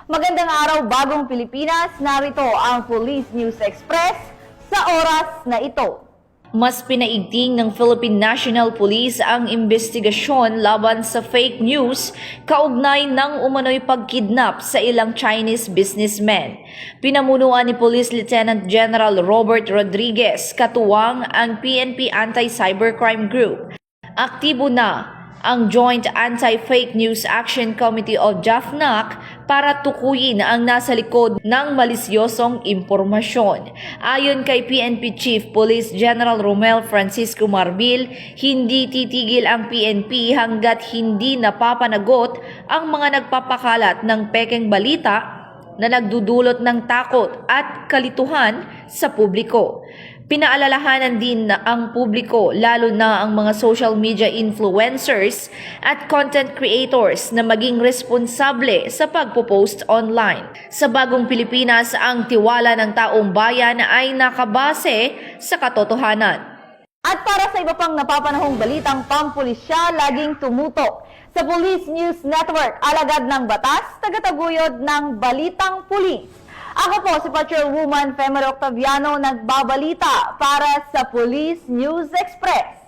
Magandang araw, bagong Pilipinas. Narito ang Police News Express sa oras na ito. Mas pinaigting ng Philippine National Police ang investigasyon laban sa fake news kaugnay ng umano'y pagkidnap sa ilang Chinese businessmen. Pinamunuan ni Police Lieutenant General Robert Rodriguez, katuwang ang PNP Anti-Cybercrime Group. Aktibo na ang Joint Anti-Fake News Action Committee o JAFNAC para tukuyin ang nasa likod ng malisyosong impormasyon. Ayon kay PNP Chief Police General Romel Francisco Marbil, hindi titigil ang PNP hanggat hindi napapanagot ang mga nagpapakalat ng pekeng balita na nagdudulot ng takot at kalituhan sa publiko. Pinaalalahanan din ang publiko, lalo na ang mga social media influencers at content creators, na maging responsable sa pagpo-post online. Sa bagong Pilipinas, ang tiwala ng taong bayan ay nakabase sa katotohanan. At para sa iba pang napapanahong balitang pampulisya, laging tumutok sa Police News Network, alagad ng batas, tagataguyod ng balitang pulis. Ako po si Patrolwoman Femero Octaviano, nagbabalita para sa Police News Express.